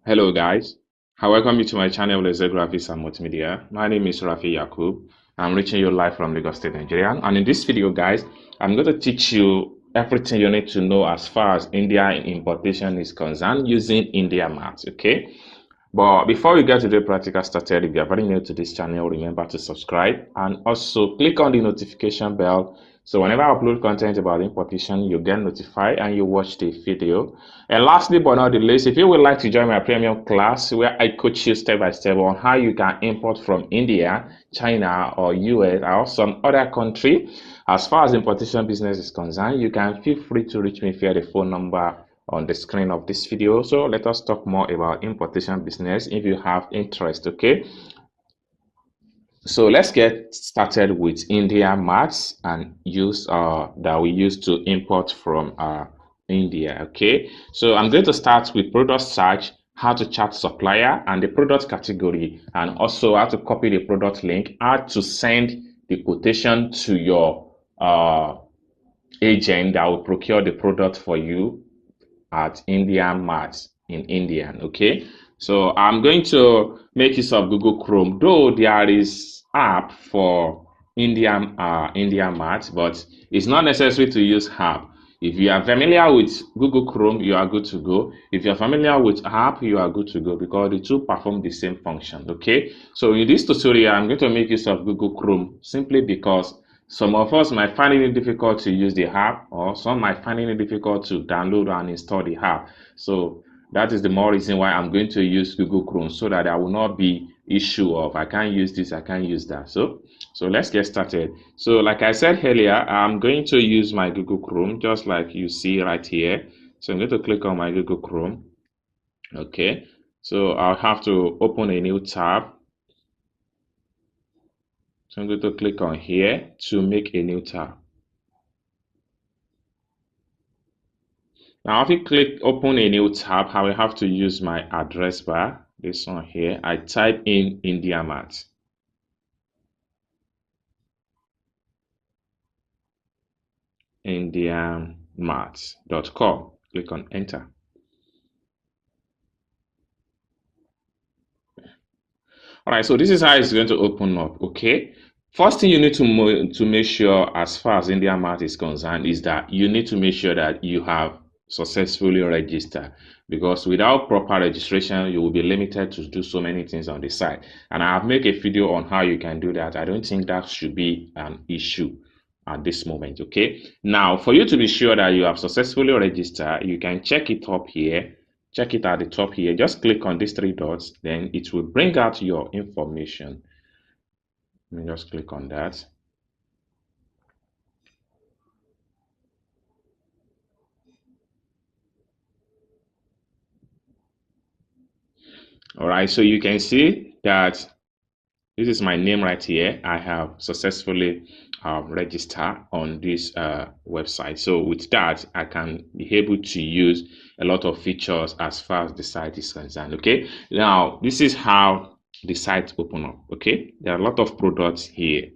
Hello guys, I welcome you to my channel Laser Graphics and Multimedia. My name is Rafi Yakub. I'm reaching you live from Lagos State, Nigeria. And in this video guys, I'm going to teach you everything you need to know as far as India importation is concerned using IndiaMart, okay? But before we get to the practical started, if you are very new to this channel, remember to subscribe and also click on the notification bell so whenever I upload content about importation, you get notified and you watch the video. And lastly but not the least, if you would like to join my premium class where I coach you step by step on how you can import from India, China or US or some other country, as far as importation business is concerned, you can feel free to reach me via the phone number on the screen of this video. So let us talk more about importation business if you have interest, okay? So let's get started with IndiaMart and use that we use to import from India. Okay, so I'm going to start with product search, how to chart supplier and the product category, and also how to copy the product link, how to send the quotation to your agent that will procure the product for you at IndiaMart in India. Okay, so I'm going to make use of Google Chrome, though there is app for IndiaMart, but it's not necessary to use app. If you are familiar with Google Chrome, you are good to go. If you are familiar with app, you are good to go because the two perform the same function. Okay, so in this tutorial, I'm going to make use of Google Chrome simply because some of us might find it difficult to use the app, or some might find it difficult to download and install the app. So that is the more reason why I'm going to use Google Chrome, so that there will not be issue of I can't use this, I can't use that. So let's get started. So like I said earlier, I'm going to use my Google Chrome just like you see right here. So I'm going to click on my Google Chrome. Okay, so I'll have to open a new tab. So I'm going to click on here to make a new tab. Now, if you click open a new tab, I will have to use my address bar, this one here. I type in IndiaMart. indiamart.com. Click on enter. All right, so this is how it's going to open up, okay? First thing you need to make sure as far as IndiaMart is concerned is that you need to make sure that you have successfully registered, because without proper registration you will be limited to do so many things on the site, and I have made a video on how you can do that. I don't think that should be an issue at this moment. Okay, now for you to be sure that you have successfully registered, you can check it up here. Check it at the top here. Just click on these three dots, then it will bring out your information. Let me just click on that. All right, so you can see that this is my name right here. I have successfully registered on this website. So with that, I can be able to use a lot of features as far as the site is concerned. Okay, now this is how the site open up. Okay, there are a lot of products here.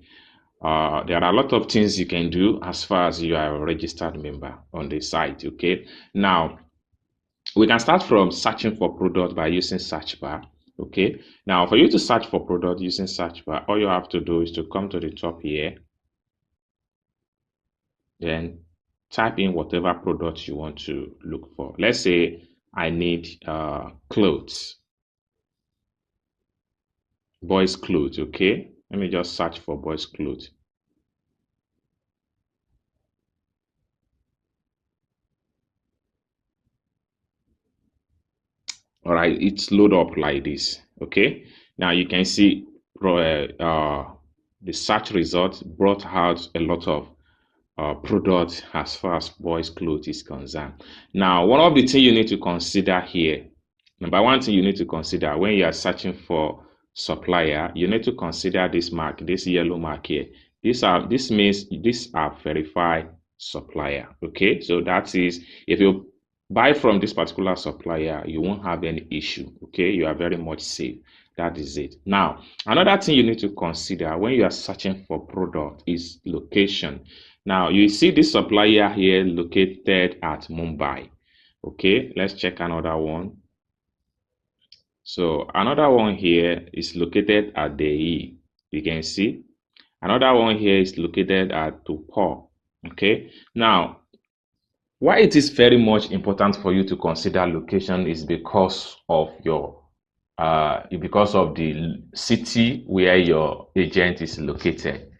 There are a lot of things you can do as far as you are a registered member on the site. Okay, now we can start from searching for product by using search bar. Okay, now for you to search for product using search bar, all you have to do is to come to the top here, then type in whatever product you want to look for. Let's say I need clothes, boys clothes. Okay, let me just search for boys clothes. All right, it's load up like this. Okay, now you can see the search results brought out a lot of products as far as boys clothes is concerned. Now, one of the things you need to consider here, number one thing you need to consider when you are searching for supplier, you need to consider this mark, this yellow mark here. This means these are verified supplier. Okay, so that is, if you buy from this particular supplier, you won't have any issue. Okay, you are very much safe. That is it. Now, another thing you need to consider when you are searching for product is location. Now, you see this supplier here located at Mumbai. Okay, let's check another one. So another one here is located at Delhi. You can see another one here is located at Tupor. Okay, now why it is very much important for you to consider location is because of the city where your agent is located.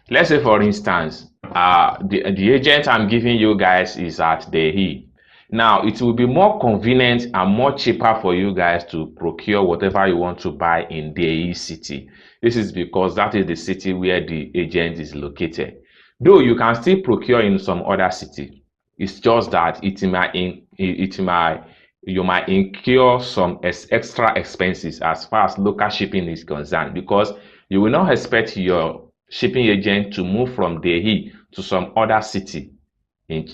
Let's say, for instance, the agent I'm giving you guys is at Delhi. Now, it will be more convenient and more cheaper for you guys to procure whatever you want to buy in Delhi city. This is because that is the city where the agent is located. Though you can still procure in some other city, it's just that you might incur some extra expenses as far as local shipping is concerned, because you will not expect your shipping agent to move from Delhi to some other city in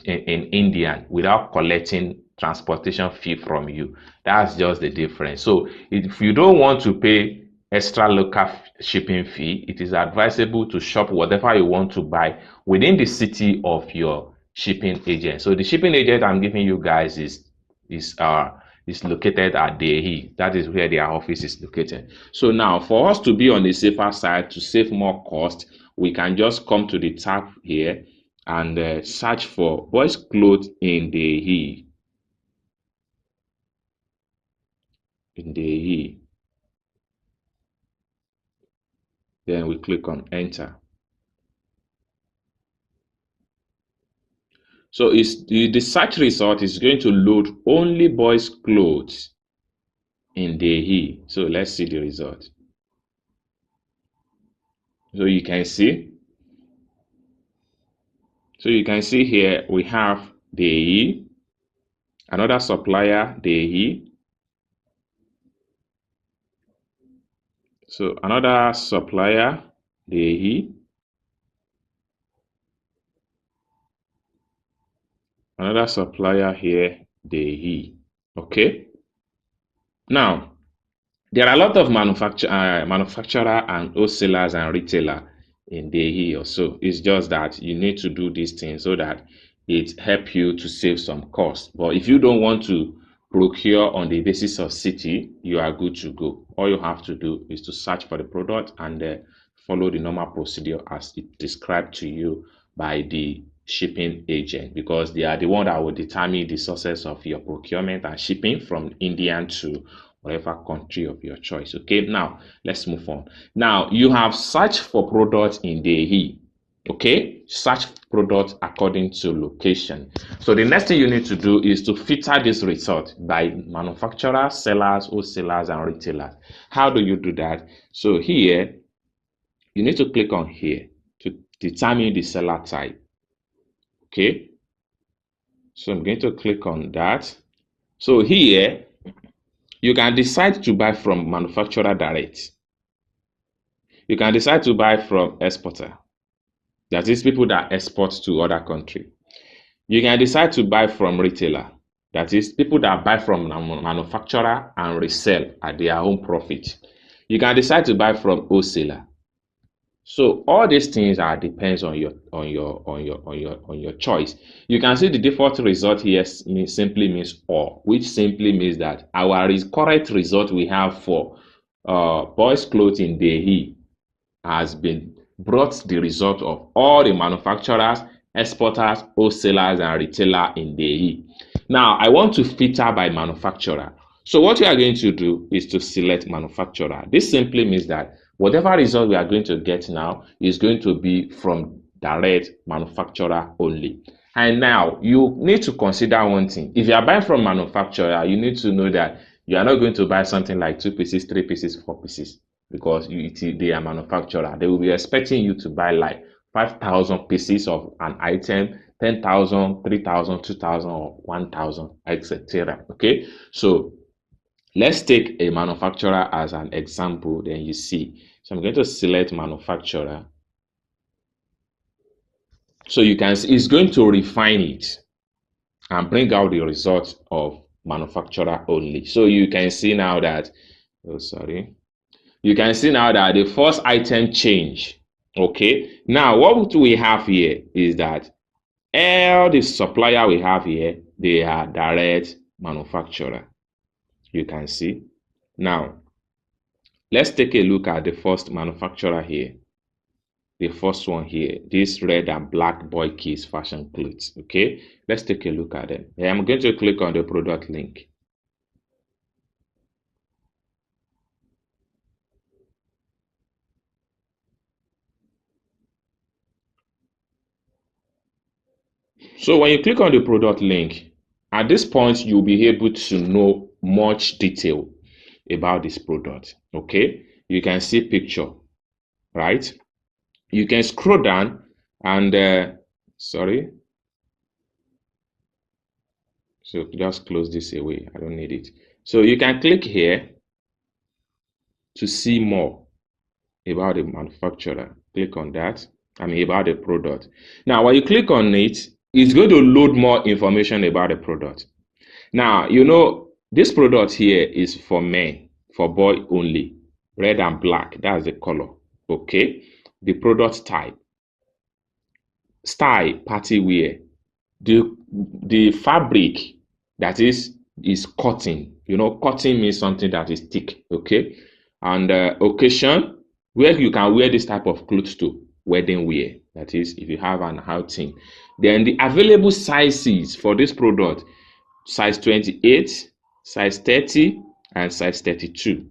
India without collecting transportation fee from you. That's just the difference. So if you don't want to pay extra local shipping fee, it is advisable to shop whatever you want to buy within the city of your shipping agent. So the shipping agent I'm giving you guys is located at Delhi. That is where their office is located. So now, for us to be on the safer side, to save more cost, we can just come to the tab here and search for boys clothes in Delhi. In Delhi. Then we click on enter. So the search result is going to load only boys clothes in Delhi. So let's see the result. So you can see. So you can see here we have Delhi, another supplier Delhi. So another supplier Delhi, another supplier here Delhi. Okay. Now, there are a lot of manufacturer and wholesalers and retailer in Delhi also. It's just that you need to do these things so that it help you to save some cost. But if you don't want to procure on the basis of city, you are good to go. All you have to do is to search for the product and follow the normal procedure as it described to you by the shipping agent, because they are the one that will determine the success of your procurement and shipping from India to whatever country of your choice. Okay, now let's move on. Now you have searched for products in Delhi. Okay, search product according to location. So the next thing you need to do is to filter this result by manufacturers, sellers, wholesalers, and retailers. How do you do that? So here you need to click on here to determine the seller type. Okay, so I'm going to click on that. So here you can decide to buy from manufacturer direct. You can decide to buy from exporter. That is people that export to other country. You can decide to buy from retailer. That is people that buy from manufacturer and resell at their own profit. You can decide to buy from wholesaler. So all these things depends on your choice. You can see the default result here simply means all, which simply means that our correct result we have for boys clothing Delhi has been brought the result of all the manufacturers, exporters, wholesalers, and retailer in Delhi. Now I want to filter by manufacturer. So what we are going to do is to select manufacturer. This simply means that whatever result we are going to get now is going to be from direct manufacturer only. And now you need to consider one thing. If you are buying from manufacturer, you need to know that you are not going to buy something like 2 pieces, 3 pieces, 4 pieces, because they are manufacturer. They will be expecting you to buy like 5,000 pieces of an item, 10,000, 3,000, 2,000, or 1,000, etc. Okay, so let's take a manufacturer as an example, then you see. So I'm going to select manufacturer. So you can see it's going to refine it and bring out the result of manufacturer only. So you can see now that, you can see now that the first item change. Okay, now what we have here is that all the supplier we have here, they are direct manufacturer. You can see Now, let's take a look at the first manufacturer here. The first one here, this red and black boy kids fashion clothes. Okay, let's take a look at them. I'm going to click on the product link. So when you click on the product link, at this point, you'll be able to know much detail about this product. Okay, you can see picture, right? You can scroll down and sorry. So just close this away. I don't need it. So you can click here to see more about the manufacturer. Click on that. About the product. Now, when you click on it, it's going to load more information about the product. Now, this product here is for men, for boy only. Red and black, that's the color. Okay. The product type. Style, party wear. The fabric that is cotton. Cotton means something that is thick. Okay. And occasion, where you can wear this type of clothes to, wedding wear. That is, if you have an outing. Then the available sizes for this product, size 28, size 30, and size 32.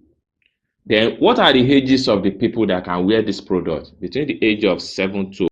Then what are the ages of the people that can wear this product? Between the age of 7 to